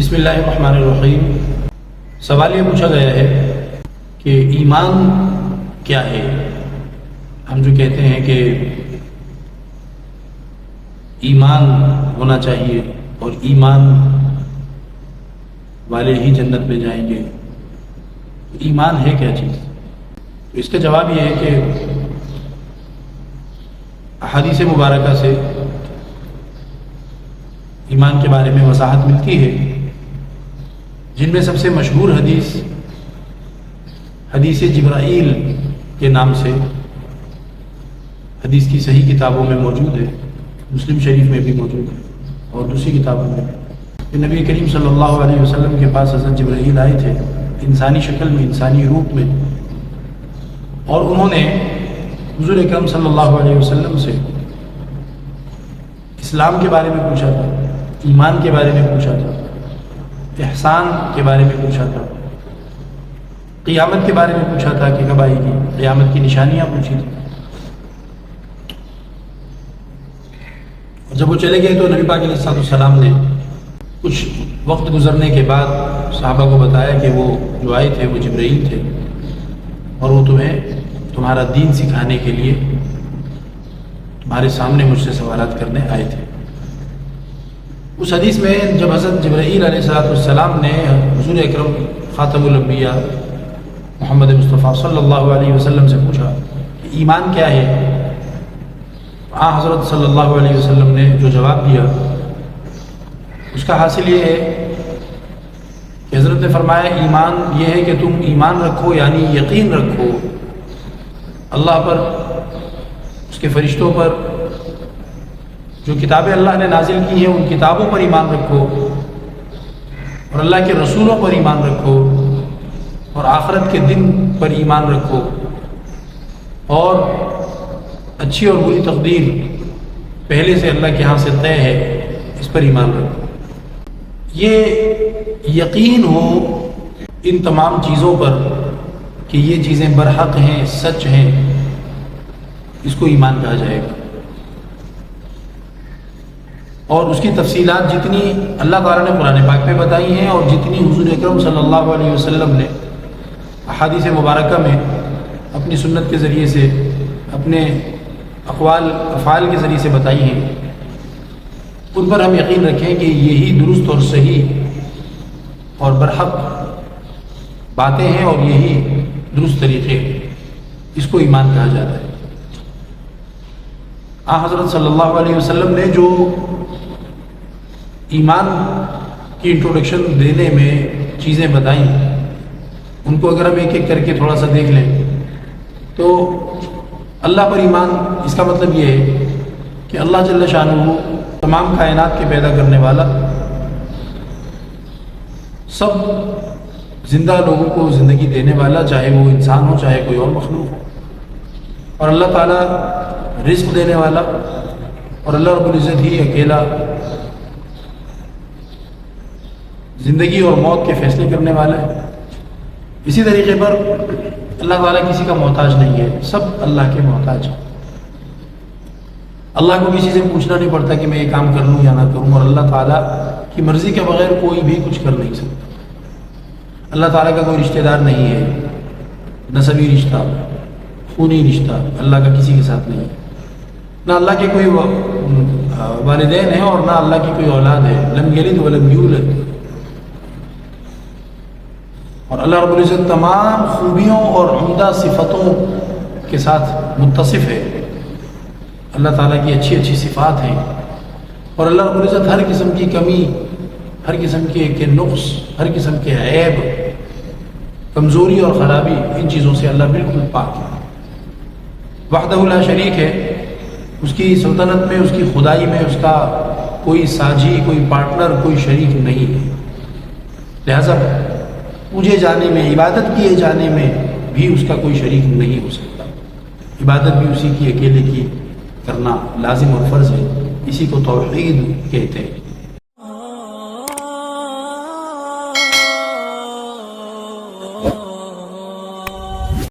بسم اللہ الرحمن الرحیم۔ سوال یہ پوچھا گیا ہے کہ ایمان کیا ہے؟ ہم جو کہتے ہیں کہ ایمان ہونا چاہیے اور ایمان والے ہی جنت میں جائیں گے، ایمان ہے کیا چیز؟ تو اس کا جواب یہ ہے کہ احادیث مبارکہ سے ایمان کے بارے میں وضاحت ملتی ہے، جن میں سب سے مشہور حدیث جبرائیل کے نام سے حدیث کی صحیح کتابوں میں موجود ہے، مسلم شریف میں بھی موجود ہے اور دوسری کتابوں میں کہ نبی کریم صلی اللہ علیہ وسلم کے پاس حضرت جبرائیل آئے تھے انسانی شکل میں، انسانی روپ میں، اور انہوں نے حضور اکرم صلی اللہ علیہ وسلم سے اسلام کے بارے میں پوچھا تھا، ایمان کے بارے میں پوچھا تھا، احسان کے بارے میں پوچھا تھا، قیامت کے بارے میں پوچھا تھا کہ کب آئے گی، قیامت کی نشانیاں پوچھی تھی۔ اور جب وہ چلے گئے تو نبی پاک علیہ السلام نے کچھ وقت گزرنے کے بعد صحابہ کو بتایا کہ وہ جو آئے تھے وہ جبرائیل تھے اور وہ تمہارا دین سکھانے کے لیے تمہارے سامنے مجھ سے سوالات کرنے آئے تھے۔ اس حدیث میں جب حضرت جبرائیل علیہ السلام نے حضور اکرم خاتم الانبیاء محمد مصطفیٰ صلی اللہ علیہ وسلم سے پوچھا کہ ایمان کیا ہے، حضرت صلی اللہ علیہ وسلم نے جو جواب دیا اس کا حاصل یہ ہے کہ حضرت نے فرمایا ایمان یہ ہے کہ تم ایمان رکھو، یعنی یقین رکھو اللہ پر، اس کے فرشتوں پر، جو کتابیں اللہ نے نازل کی ہیں ان کتابوں پر ایمان رکھو، اور اللہ کے رسولوں پر ایمان رکھو، اور آخرت کے دن پر ایمان رکھو، اور اچھی اور بری تقدیر پہلے سے اللہ کے ہاں سے طے ہے اس پر ایمان رکھو۔ یہ یقین ہو ان تمام چیزوں پر کہ یہ چیزیں برحق ہیں، سچ ہیں، اس کو ایمان کہا جائے گا۔ اور اس کی تفصیلات جتنی اللہ تعالیٰ نے قرآن پاک میں بتائی ہیں اور جتنی حضور اکرم صلی اللہ علیہ وسلم نے احادیث مبارکہ میں اپنی سنت کے ذریعے سے، اپنے اقوال افعال کے ذریعے سے بتائی ہیں، ان پر ہم یقین رکھیں کہ یہی درست اور صحیح اور برحق باتیں ہیں اور یہی درست طریقے، اس کو ایمان کہا جاتا ہے۔ حضرت صلی اللہ علیہ وسلم نے جو ایمان کی انٹروڈکشن دینے میں چیزیں بتائیں، ان کو اگر ہم ایک ایک کر کے تھوڑا سا دیکھ لیں تو اللہ پر ایمان، اس کا مطلب یہ ہے کہ اللہ جل شانہ تمام کائنات کے پیدا کرنے والا، سب زندہ لوگوں کو زندگی دینے والا، چاہے وہ انسان ہو چاہے کوئی اور مخلوق ہو، اور اللہ تعالیٰ رزق دینے والا، اور اللہ رب العزت ہی اکیلا زندگی اور موت کے فیصلے کرنے والا ہے۔ اسی طریقے پر اللہ تعالیٰ کسی کا محتاج نہیں ہے، سب اللہ کے محتاج ہیں۔ اللہ کو کسی سے پوچھنا نہیں پڑتا کہ میں یہ کام کر لوں یا نہ کروں، اور اللہ تعالیٰ کی مرضی کے بغیر کوئی بھی کچھ کر نہیں سکتا۔ اللہ تعالیٰ کا کوئی رشتہ دار نہیں ہے، نسبی رشتہ، خونی رشتہ اللہ کا کسی کے ساتھ نہیں ہے، نہ اللہ کے کوئی والدین ہیں اور نہ اللہ کی کوئی اولاد ہے، لم یلد ولم یولد۔ اور اللہ رب العزت تمام خوبیوں اور عمدہ صفتوں کے ساتھ متصف ہے، اللہ تعالیٰ کی اچھی اچھی صفات ہیں، اور اللہ رب العزت ہر قسم کی کمی، ہر قسم کے نقص، ہر قسم کے عیب، کمزوری اور خرابی، ان چیزوں سے اللہ بالکل پاک ہے، وحدہ لا شریک ہے۔ اس کی سلطنت میں، اس کی خدائی میں اس کا کوئی ساجی، کوئی پارٹنر، کوئی شریک نہیں ہے، لہذا پوجے جانے میں، عبادت کیے جانے میں بھی اس کا کوئی شریک نہیں ہو سکتا۔ عبادت بھی اسی کی اکیلے کی کرنا لازم اور فرض ہے، اسی کو توحید کہتے ہیں۔